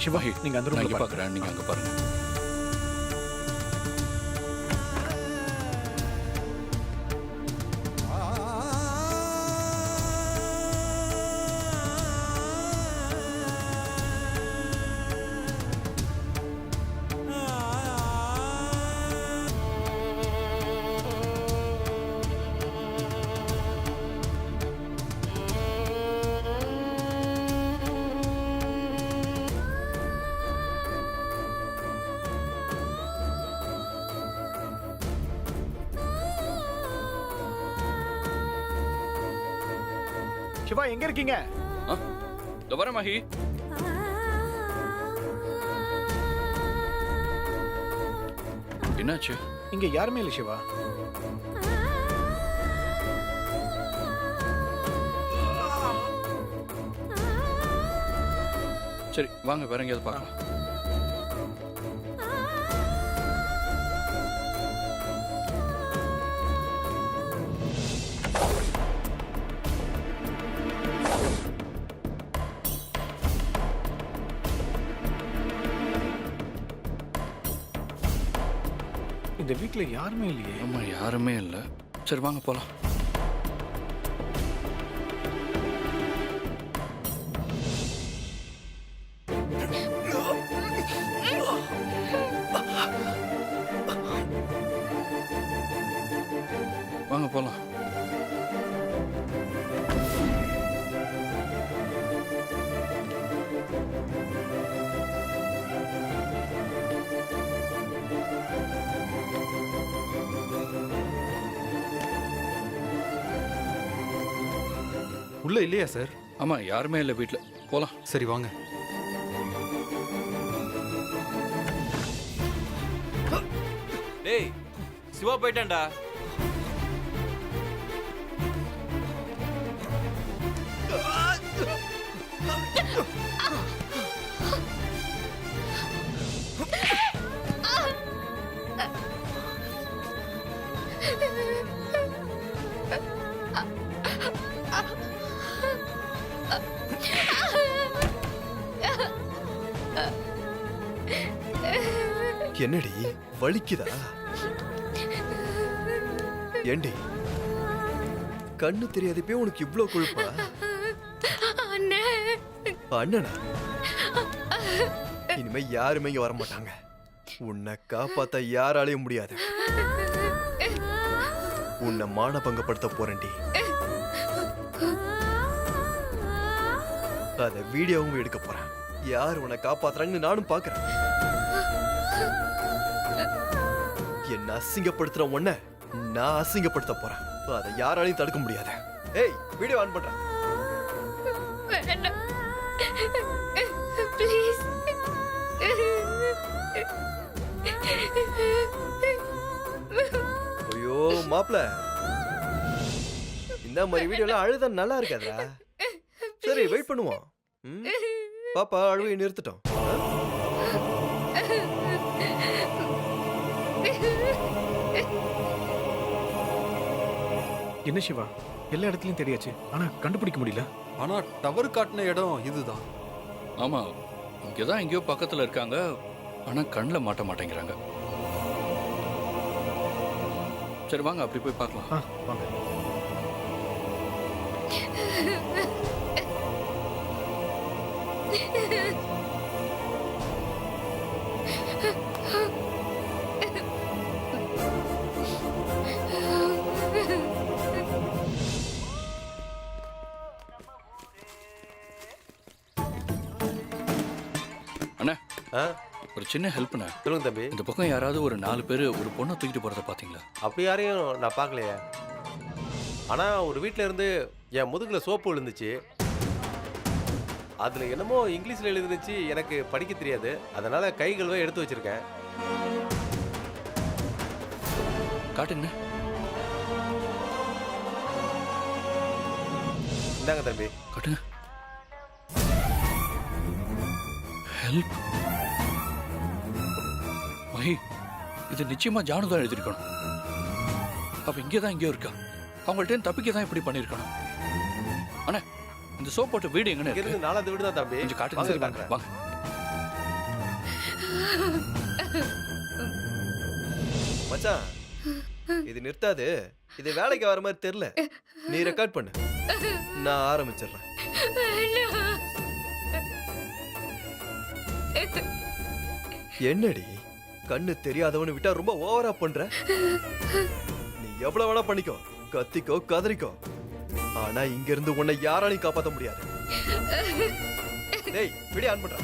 சிவா நீங்க அந்த நான் ரூம்ல இங்க பாருங்க. பாக்குறேன், நீங்க அங்க பாருங்க. சிவா எங்க இருக்கீங்க? இதோ வரேன் மகி. என்னாச்சு? இங்க யாருமே இல்ல சிவா. சரி வாங்க வேற எங்கேயாவது பார்க்கலாம். இந்த வீட்ல யாருமே இல்லையே. ஆமா யாருமே இல்லை. சரி வாங்க போலாம். வாங்க போலாம். உள்ள இல்லையா சார்? ஆமா யாருமே இல்லை வீட்டில். போலாம். சரி வாங்க. டேய் சிவா போயிட்டான்டா. என்னடி வலிக்குதா? ஏண்டி கண்ணு தெரியாதப்பே உனக்கு இவ்ளோ கொழுப்பா? அண்ணனா? இனிமே யாருமே இங்க வர மாட்டாங்க. உன்னை காப்பாத்த யாராலையும் முடியாது. உன்னை மானபங்கப்படுத்த போறேன்டி. அத வீடியோவும் எடுக்க போறேன். யார் உன்னை காப்பாத்துறாங்கன்னு நானும் பாக்குறேன். என்ன அசிங்கப்படுத்துற உன்னை நான் அசிங்கப்படுத்த போறேன். அதை யாராலையும் தடுக்க முடியாது. ஏய் வீடியோ ஆன் பண்றேன். ப்ளீஸ். ஐயோ மாப்ள, இந்த மாதிரி வீடியோல அழுத நல்லா இருக்காதா? சரி வெயிட் பண்ணுவோம். பாப்பா அழுவை நிறுத்திட்டோம். என்ன சிவா எல்லா இடத்துலயும் தெரியாச்சு, ஆனா கண்டுபிடிக்க முடியல. ஆனா டவர் காட்டின இடம் இதுதான். ஆமா இங்கதான் எங்கேயோ பக்கத்துல இருக்காங்க. ஆனா கண்ணில் மாட்ட மாட்டேங்கிறாங்க. சரி வாங்க அப்படி போய் பார்க்கலாம். வாங்க. அண்ணா ஆ ஒரு சின்ன ஹெல்ப்ண்ணா. சொல்லுங்க தம்பி. இந்த பக்கம் யாராவது ஒரு 4 பேர் ஒரு பொண்ணை தூக்கிட்டு போறத பாத்தீங்களா? அப்படி யாரையும் நான் பார்க்கலையே. ஆனால் ஒரு வீட்டில் இருந்து என் முதுகில் சோப்பு விழுந்துச்சு. அதில் என்னமோ இங்கிலீஷில் எழுதிருந்துச்சு. எனக்கு படிக்க தெரியாது. அதனால் கை கழுவ எடுத்து வச்சிருக்கேன். காட்டுங்க. இந்தாங்க தம்பி. காட்டுங்க. ஹெல்ப். மஹி இது நிச்சயமா ஜானு தான் எழுதியிருக்கணும். அப்ப இங்கேதான் எங்கேயோ இருக்கா. அவங்கள்ட்ட தப்பிக்க தான் இப்படி பண்ணிருக்கணும். அண்ணா இந்த சோப் போட்டு வீடு எங்கன்னு இருந்து 4வது வீடு தான் தம்பி. கொஞ்சம் காட்டுங்க. வாங்க, சரி, காட்டுறேன். வாங்க. மச்சான் இது நிறுத்தாது. இது வேலைக்கு வர மாதிரி தெரியல. நீ ரெக்கார்ட் பண்ணு, நான் ஆரம்பிச்சிடுறேன். என்னடி கண்ணு தெரியாதவனு விட்டா ரொம்ப ஓவரா பண்ற? நீ எவ்வளவு வேணா பண்ணிக்கோ, கத்திக்கோ கதறிக்கோ, ஆனா இங்க இருந்து உன்னை யாராலையும் காப்பாத்த முடியாது. டேய் வீடியோ ஆன் பண்றா.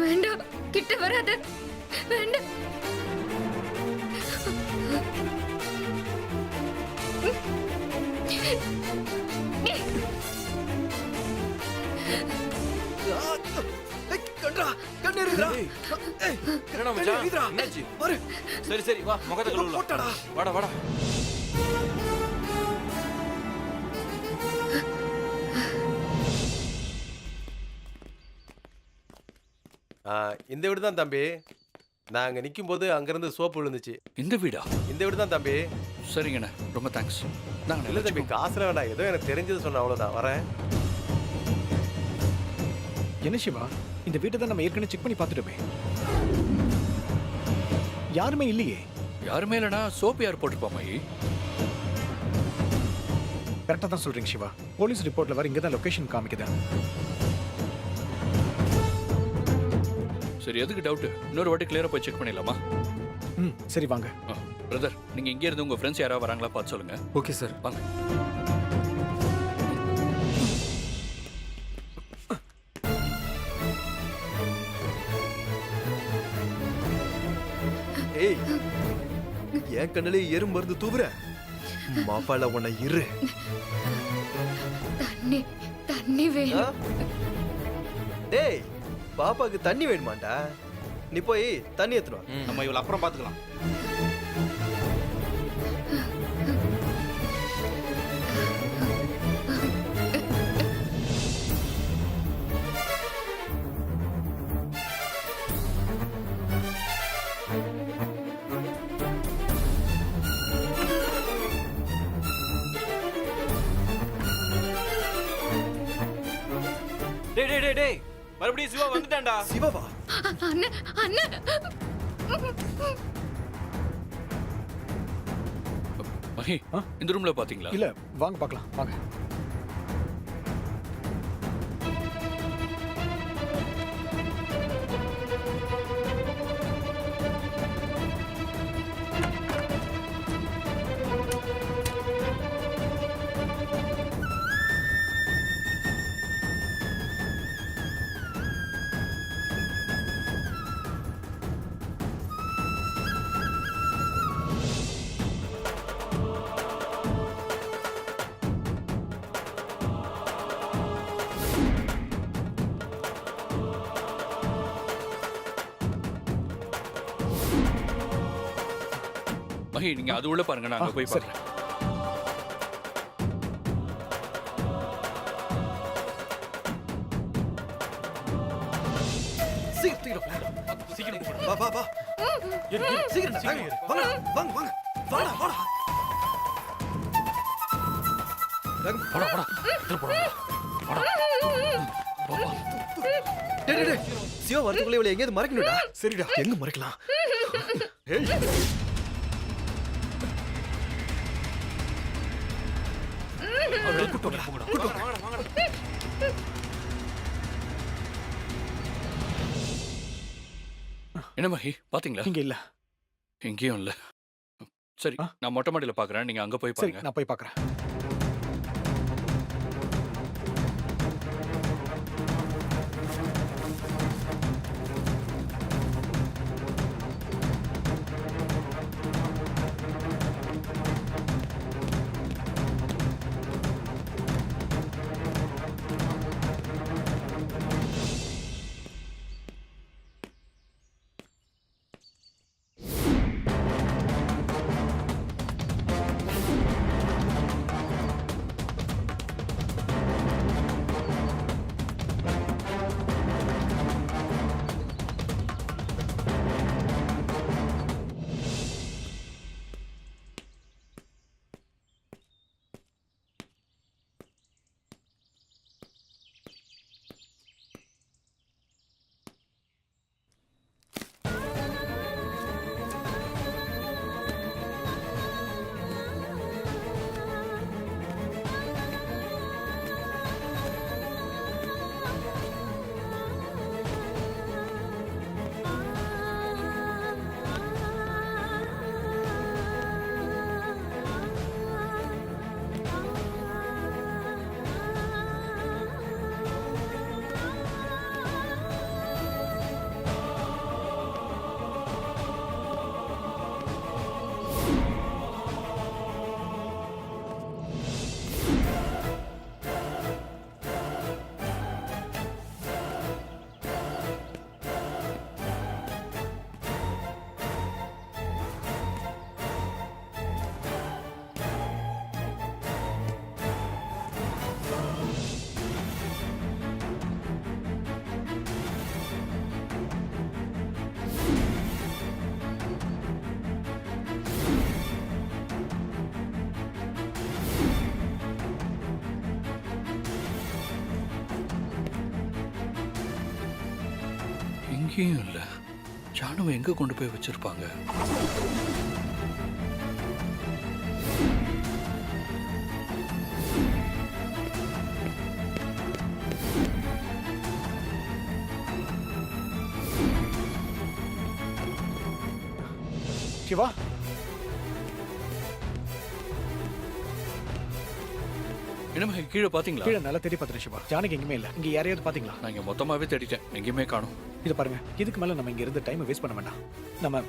வேண்டாம், கிட்ட வராத. வேண்டாம். கண்டா கண்ணு எரியுதுடா. என்னடா மச்சான் என்னாச்சு? பாரு. சரி சரி வா முகத்தை கழுவலாம். போட்டடா. வாடா வாடா. இந்த வீடு தான் தம்பி. நான் அங்கே நிற்கும்போது அங்கேருந்து சோப்பு விழுந்துச்சு. இந்த வீடா? இந்த வீடு தான் தம்பி. சரிங்கண்ணே, ரொம்ப தேங்க்ஸ். நாங்கள் இல்லை தம்பி, காசுல வேண்டாம், ஏதோ எனக்கு தெரிஞ்சது சொன்ன அவ்வளோதான். வரேன். என்ன சிவா, இந்த வீட்டை தான் நம்ம ஏற்கனவே செக் பண்ணி பார்த்துட்டோமே. யாருமே இல்லையே. யாருமே இல்லைனா சோப்பு யார் போட்டிருப்பா மகி? கரெக்டாக தான் சொல்றீங்க சிவா. போலீஸ் ரிப்போர்ட்ல வர இங்கே தான் லொகேஷன் காமிக்குது. சரி, எதுக்கு டவுட்? இன்னொரு வாட்டி கிளியரா போய் செக் பண்ணிடலாமா? சரி வாங்க. பிரதர், நீங்க இங்கே இருந்து உங்க ஃப்ரெண்ட்ஸ் யாராவது வராங்களா பார்த்து சொல்லுங்க. Okay sir. வாங்க. ஏய், என் கண்ணிலே எறும்பு மருந்து தூவுற மாப்பால உன்னை இரு. தண்ணி தண்ணி வேணும். டேய், பாப்பாக்கு தண்ணி வேணுமாண்டா? நீ போய் தண்ணி எடுத்துட்டு வா. நம்ம இவள அப்புறம் பாத்துக்கலாம். டேய் டேய் டேய் டேய், மறுபடியும் சிவா வந்துட்டான்டா. சிவாவா? அண்ணன் அண்ணன். மகி, இந்த ரூம்ல பாத்தீங்களா? இல்ல, வாங்க பார்க்கலாம். வாங்க. மகி, நீங்க அது உள்ள பாருங்க, நான் அங்க போய் சரி. பாக்குறேன். சீக்கிரம் வா வா வா. சீக்கிரம் வாங்க வாங்க வாங்க. வாடா வாடா. போடா போடா. இதுல போடா. போடா. போடா. டேய் டேய் டேய், சிவா வரதுக்குள்ள இவளை எங்கேயாவது மறைக்கணும்டா. சரிடா, எங்க மறைக்கலாம்? ஏய், என்ன மகி, பாத்தீங்களா? இங்க இல்ல. எங்கேயும் இல்ல. சரி, நான் மொட்டை மாடியில பாக்குறேன், நீங்க அங்க போய் சரி, பாருங்க. நான் போய் பார்க்கறேன். இங்கேயும் இல்ல. ஜானுவை எங்க கொண்டு போய் வச்சிருப்பாங்க? சிவா இனிமே கீழே பாத்தீங்களா? கீழே நல்லா தேடி பார்த்துட்டேன் சிவா. ஜானகி எங்கேயுமே இல்லை. இங்க யாரையாவது பாத்தீங்களா? நான் இங்க மொத்தமாவே தேடிட்டேன், எங்கேயுமே காணும். இதை பாருங்க, இதுக்கு மேல நம்ம இங்க இருந்து டைம் வேஸ்ட் பண்ண வேண்டாம். நம்ம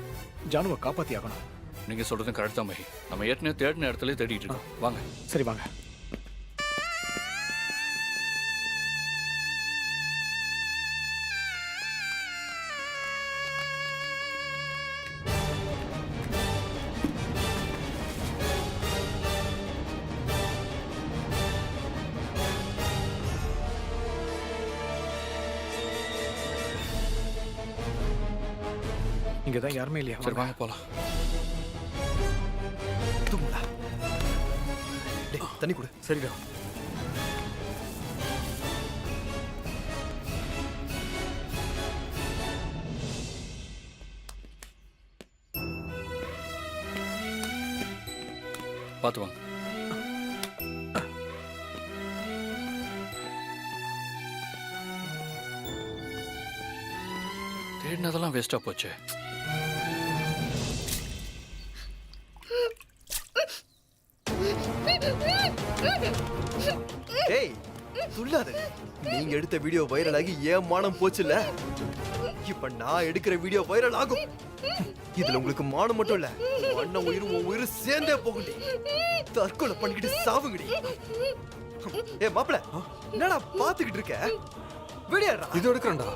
ஜானுவை காப்பாத்தி ஆகணும். நீங்க சொல்றது கரெக்ட் தான் மகி. நம்ம ஏற்கனவே தேடின இடத்துல தேடிட்டு இருக்கோம். வாங்க. சரி வாங்க. இங்கதான் யாருமே இல்லையா? சரி வாங்க போலாம். தூங்குடா. டேய், தண்ணி கொடு. சரிடா. பார்த்து வாங்க. தேடினதெல்லாம் வேஸ்டா போச்சு. டேய், துள்ளாத. நீங்க எடுத்த வீடியோ வைரல் ஆகி ஏன் மானம் போச்சுல? இப்ப நான் எடுக்கிற வீடியோ வைரல் ஆகும். இதுல உங்களுக்கு மானம் மட்டும் இல்ல, அண்ணன் உயிரும் உன் உயிரும் சேர்ந்தே போகுடி. தற்கொலை பண்ணிக்கிட்டு சாவுங்கடி. ஏ மாப்பிள, என்னடா பாத்துக்கிட்டு இருக்க? வீடியோடா. இது எடுக்கிறேன்டா.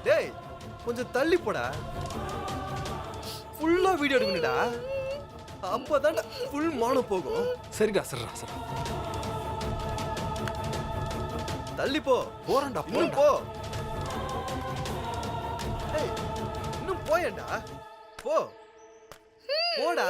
டேய், கொஞ்சம் தள்ளி போடா. ஃபுல்லா வீடியோ எடுக்கணும்டா. அப்பதான் ஃபுல் மானம் போகும். சரிடா, சரிடா, சரி. தள்ளி போ. போறேன்டா, இன்னும் போ. ஏய், இன்னும் போயேன்டா. போ. போடா.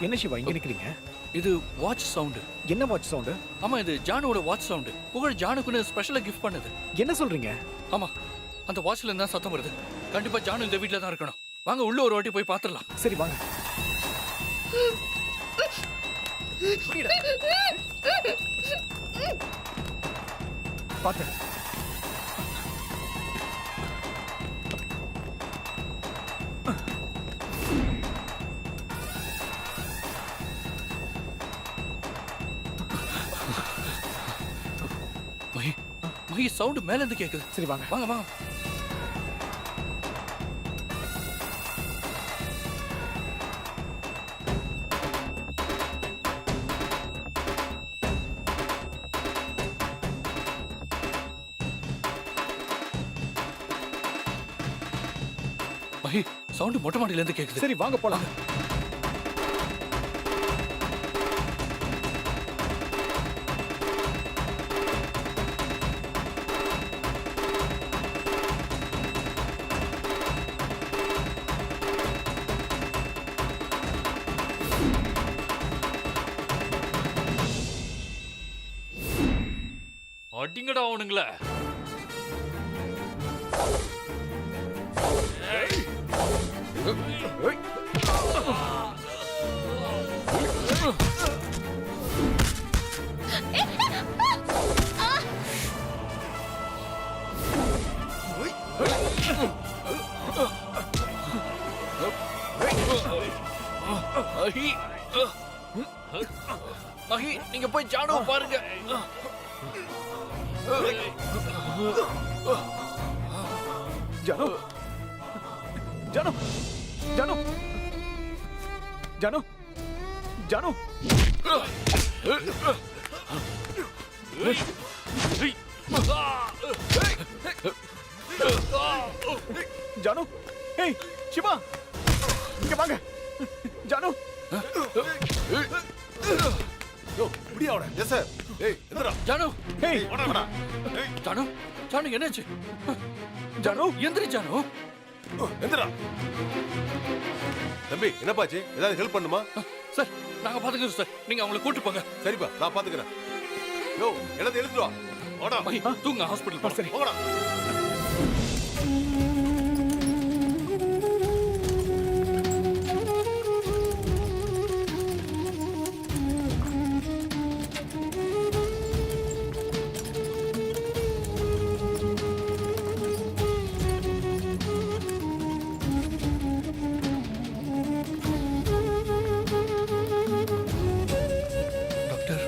என்ன சிவா இங்க நிக்கிறீங்க? இது வாட்ச் சவுண்டு. என்ன வாட்ச் சவுண்டு? ஆமா, இது ஜானுவோட வாட்ச் சவுண்டு. புகழ் ஜானுக்குன்னு ஸ்பெஷலா கிஃப்ட் பண்ணுது. என்ன சொல்றீங்க? ஆமா, அந்த வாட்ச்ல இருந்தா சத்தம் வருது. கண்டிப்பா ஜானு இந்த வீட்ல தான் இருக்கணும். வாங்க உள்ள ஒரு வாட்டி போய் பாத்துடலாம். சரி வாங்க. பாத்து. மகி, மகி சவுண்ட் மேல இருந்து கேக்குது. சரி வாங்க. வாங்க வாங்க. மகி, சவுண்ட் மொட்டை மாடியில இருந்து கேக்குது. சரி வாங்க போலாம். அடிங்கடா அவனுங்களே. மகி, நீங்க போய் ஜானுவை பாருங்க. ஜானு, ஜானு, ஜானு, ஜானு, ஜானு. ஜானு, ஏய் சிவா, இங்க வாங்க. ஜானு, யோ, இப்படியா அவன? Yes sir. ஏய் எந்திரா ஜானு ஹேய் ஓடா ஜானு ஜானு என்னாச்சு ஜானு எந்திரி ஜானு எந்திரா தம்பி என்னப்பாச்சு ஏதாவது ஹெல்ப் பண்ணுமா சார் நாங்க பாத்துக்கிறோம் சார் நீங்க அவங்கள கூட்டு போங்க சரிப்பா நான் பாத்துக்கிறேன் யோ எல்லாத்தையும் எடுத்துட்டு வா ஓடா மை, தூங்க ஹாஸ்பிட்டல் போறோம் சரி போடா டாக்டர்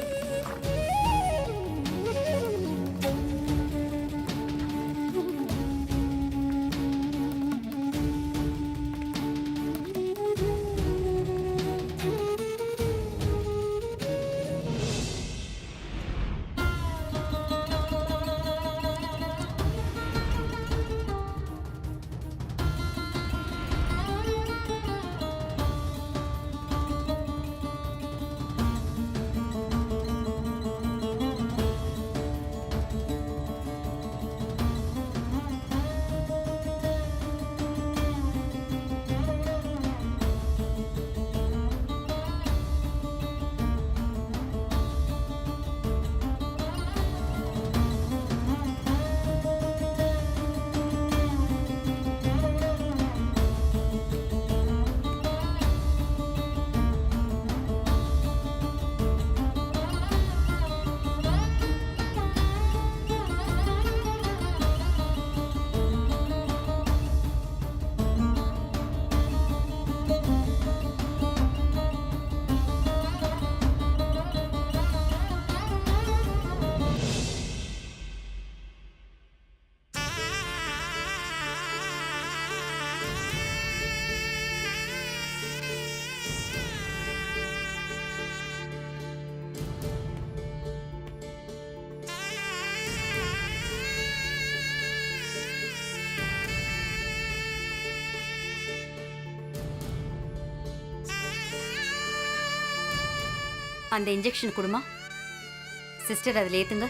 அந்த இன்ஜெக்ஷன் கொடுமா சிஸ்டர் அதில் ஏத்துங்க.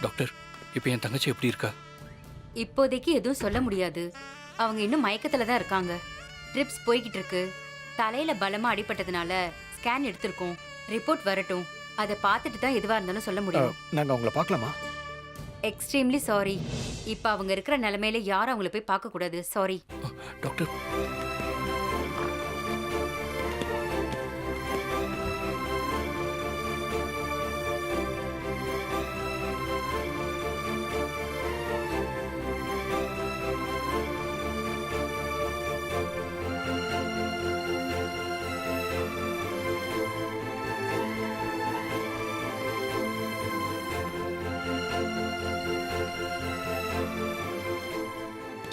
டாக்டர் இப்போ என் தங்கச்சி எப்படி இருக்கா? இப்போதைக்கு எதுவும் சொல்ல முடியாது. அவங்க இன்னும் மயக்கத்துல தான் இருக்காங்க. ட்ரிப்ஸ் போய்கிட்டு இருக்கு. தலையில பலமா அடிபட்டதுனால ஸ்கேன் எடுத்திருக்கோம். ரிப்போர்ட் வரட்டும். அதை பார்த்துட்டு தான் எதுவா இருந்தாலும் சொல்ல முடியும். நாங்க உங்களை பார்க்கலாமா? Extremely sorry. இப்போ அவங்க இருக்கிற நிலைமையில யாரும் அவங்கள போய் பார்க்க கூடாது. Sorry doctor.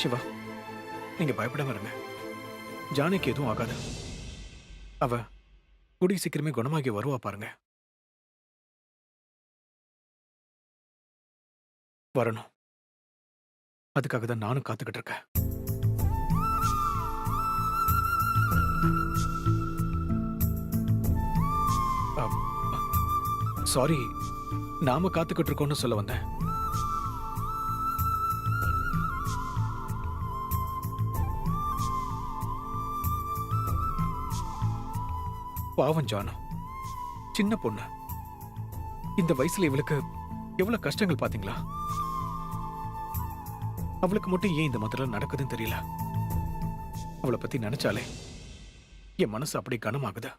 சிவா, நீங்க பயப்படாம இருங்க. ஜானிக்கு எதுவும் ஆகாது. அவ கூடிய சீக்கிரமே குணமாகி வருவா பாருங்க. வரணும். அதுக்காக தான் நானும் காத்துக்கிட்டு இருக்கேன். சாரி, நாம காத்துக்கிட்டு இருக்கோம்னு சொல்ல வந்தேன். பாவம் ஜானு, சின்ன பொண்ணு. இந்த வயசுல இவளுக்கு எவ்வளவு கஷ்டங்கள் பாத்தீங்களா? அவளுக்கு மட்டும் ஏன் இந்த மாதிரிலாம் நடக்குதுன்னு தெரியல. அவளை பத்தி நினைச்சாலே என் மனசு அப்படி கனமாகுது.